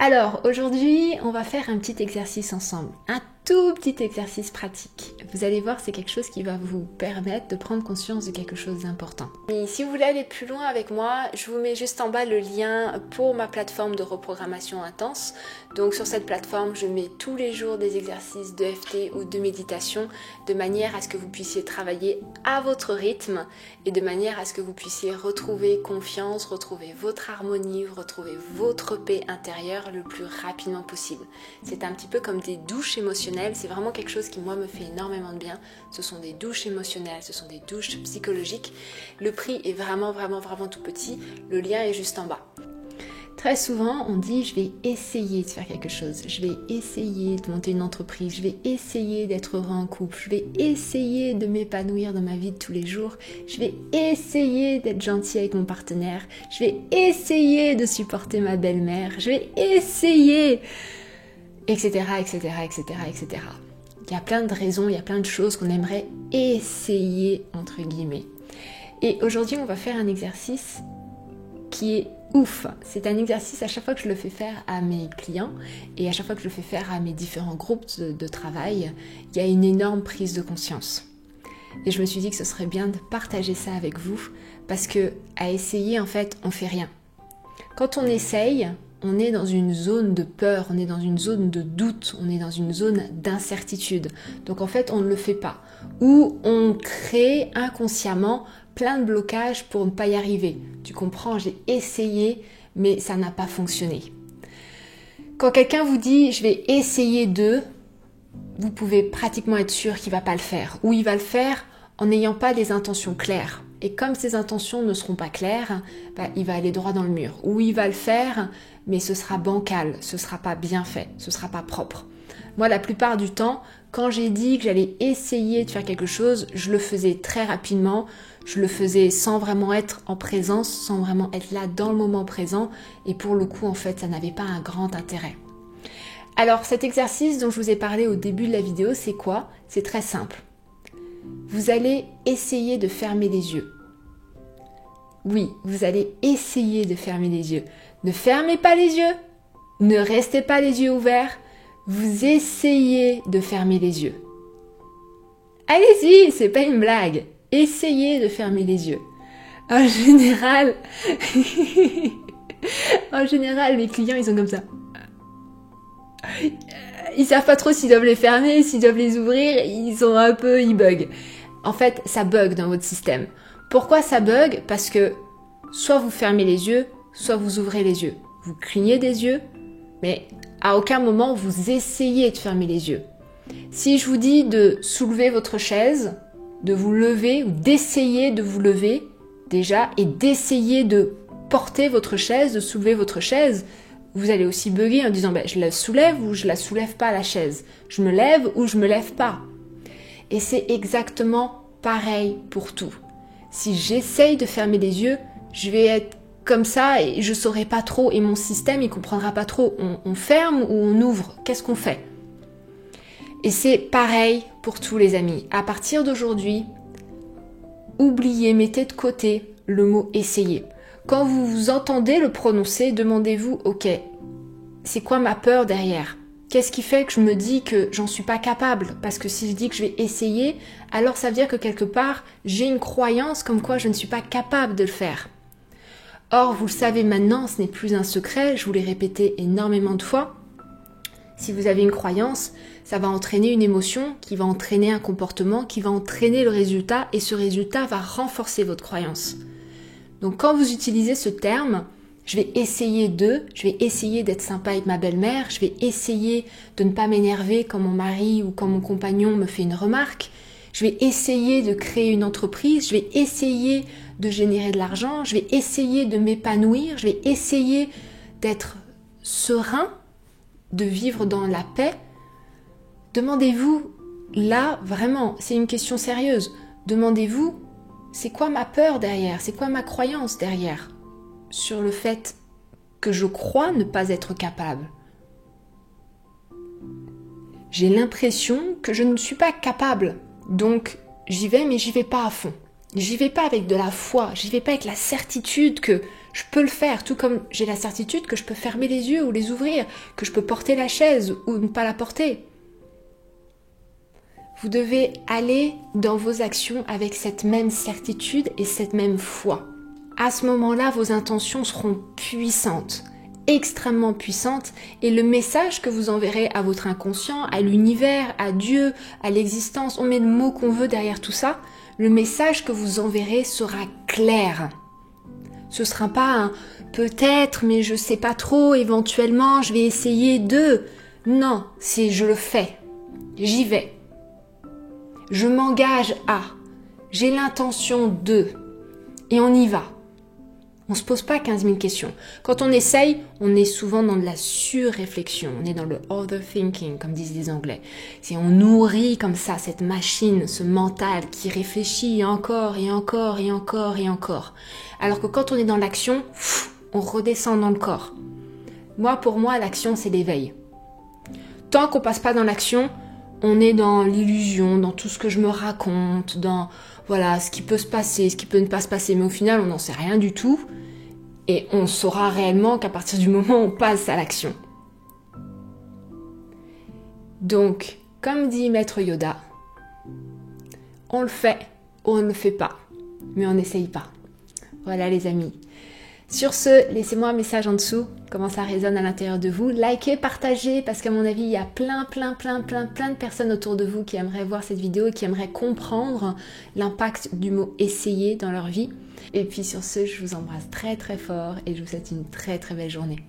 Alors, aujourd'hui, on va faire un petit exercice ensemble. Un tout petit exercice pratique. Vous allez voir, c'est quelque chose qui va vous permettre de prendre conscience de quelque chose d'important. Et si vous voulez aller plus loin avec moi, je vous mets juste en bas le lien pour ma plateforme de reprogrammation intense. Donc sur cette plateforme, je mets tous les jours des exercices d'EFT ou de méditation de manière à ce que vous puissiez travailler à votre rythme et de manière à ce que vous puissiez retrouver confiance, retrouver votre harmonie, retrouver votre paix intérieure le plus rapidement possible. C'est un petit peu comme des douches émotionnelles. C'est vraiment quelque chose qui, moi, me fait énormément de bien. Ce sont des douches émotionnelles, ce sont des douches psychologiques. Le prix est vraiment tout petit. Le lien est juste en bas. Très souvent, on dit « je vais essayer de faire quelque chose, je vais essayer de monter une entreprise, je vais essayer d'être heureux en couple, je vais essayer de m'épanouir dans ma vie de tous les jours, je vais essayer d'être gentil avec mon partenaire, je vais essayer de supporter ma belle-mère, je vais essayer... » etc. Il y a plein de raisons, il y a plein de choses qu'on aimerait essayer, entre guillemets. Et aujourd'hui, on va faire un exercice qui est ouf. C'est un exercice à chaque fois que je le fais faire à mes clients et à chaque fois que je le fais faire à mes différents groupes de travail, il y a une énorme prise de conscience. Et je me suis dit que ce serait bien de partager ça avec vous parce que à essayer, en fait, on fait rien. Quand on essaye, on est dans une zone de peur, on est dans une zone de doute, on est dans une zone d'incertitude. Donc en fait, on ne le fait pas. Ou on crée inconsciemment plein de blocages pour ne pas y arriver. Tu comprends, j'ai essayé, mais ça n'a pas fonctionné. Quand quelqu'un vous dit « je vais essayer de », vous pouvez pratiquement être sûr qu'il ne va pas le faire. Ou il va le faire en n'ayant pas des intentions claires. Et comme ces intentions ne seront pas claires, il va aller droit dans le mur. Ou il va le faire, mais ce sera bancal, ce sera pas bien fait, ce sera pas propre. Moi, la plupart du temps, quand j'ai dit que j'allais essayer de faire quelque chose, je le faisais très rapidement, je le faisais sans vraiment être en présence, sans vraiment être là dans le moment présent. Et pour le coup, en fait, ça n'avait pas un grand intérêt. Alors, cet exercice dont je vous ai parlé au début de la vidéo, c'est quoi? C'est très simple. Vous allez essayer de fermer les yeux. Oui, vous allez essayer de fermer les yeux. Ne fermez pas les yeux. Ne restez pas les yeux ouverts. Vous essayez de fermer les yeux. Allez-y, c'est pas une blague. Essayez de fermer les yeux. En général, mes clients, ils sont comme ça. Ils savent pas trop s'ils doivent les fermer, s'ils doivent les ouvrir, ils bug. En fait, ça bug dans votre système. Pourquoi ça bug? Parce que soit vous fermez les yeux, soit vous ouvrez les yeux. Vous clignez des yeux, mais à aucun moment vous essayez de fermer les yeux. Si je vous dis de soulever votre chaise, de vous lever ou d'essayer de vous lever déjà et d'essayer de porter votre chaise, de soulever votre chaise, vous allez aussi bugger en disant je la soulève ou je la soulève pas la chaise. Je me lève ou je me lève pas. Et c'est exactement pareil pour tout. Si j'essaye de fermer les yeux, je vais être comme ça et je saurai pas trop et mon système il comprendra pas trop. On ferme ou on ouvre? Qu'est-ce qu'on fait? Et c'est pareil pour tous les amis. À partir d'aujourd'hui, oubliez, mettez de côté le mot essayer. Quand vous vous entendez le prononcer, demandez-vous, ok, c'est quoi ma peur derrière? Qu'est-ce qui fait que je me dis que j'en suis pas capable? Parce que si je dis que je vais essayer, alors ça veut dire que quelque part, j'ai une croyance comme quoi je ne suis pas capable de le faire. Or, vous le savez maintenant, ce n'est plus un secret, je vous l'ai répété énormément de fois. Si vous avez une croyance, ça va entraîner une émotion qui va entraîner un comportement, qui va entraîner le résultat et ce résultat va renforcer votre croyance. Donc quand vous utilisez ce terme, je vais essayer d'être sympa avec ma belle-mère, je vais essayer de ne pas m'énerver quand mon mari ou quand mon compagnon me fait une remarque, je vais essayer de créer une entreprise, je vais essayer de générer de l'argent, je vais essayer de m'épanouir, je vais essayer d'être serein, de vivre dans la paix. Demandez-vous, là vraiment, c'est une question sérieuse, demandez-vous, c'est quoi ma peur derrière? C'est quoi ma croyance derrière? Sur le fait que je crois ne pas être capable. J'ai l'impression que je ne suis pas capable. Donc, j'y vais, mais j'y vais pas à fond. J'y vais pas avec de la foi. J'y vais pas avec la certitude que Je peux le faire, tout comme j'ai la certitude que je peux fermer les yeux ou les ouvrir, que je peux porter la chaise ou ne pas la porter. Vous devez aller dans vos actions avec cette même certitude et cette même foi. À ce moment-là, vos intentions seront puissantes, extrêmement puissantes, et le message que vous enverrez à votre inconscient, à l'univers, à Dieu, à l'existence, on met le mot qu'on veut derrière tout ça, le message que vous enverrez sera clair. Ce sera pas un peut-être, mais je sais pas trop, éventuellement, je vais essayer de. Non, c'est je le fais. J'y vais. Je m'engage à. J'ai l'intention de. Et on y va. On se pose pas 15 000 questions. Quand on essaye, on est souvent dans de la surréflexion. On est dans le overthinking, comme disent les Anglais. C'est on nourrit comme ça cette machine, ce mental qui réfléchit encore et encore et encore et encore. Alors que quand on est dans l'action, on redescend dans le corps. Pour moi, l'action, c'est l'éveil. Tant qu'on passe pas dans l'action, on est dans l'illusion, dans tout ce que je me raconte, dans voilà ce qui peut se passer, ce qui peut ne pas se passer. Mais au final, on n'en sait rien du tout. Et on saura réellement qu'à partir du moment où on passe à l'action. Donc, comme dit Maître Yoda, on le fait ou on ne le fait pas, mais on n'essaye pas. Voilà les amis. Sur ce, laissez-moi un message en dessous, comment ça résonne à l'intérieur de vous. Likez, partagez, parce qu'à mon avis, il y a plein de personnes autour de vous qui aimeraient voir cette vidéo et qui aimeraient comprendre l'impact du mot « essayer » dans leur vie. Et puis sur ce, je vous embrasse très fort et je vous souhaite une très belle journée.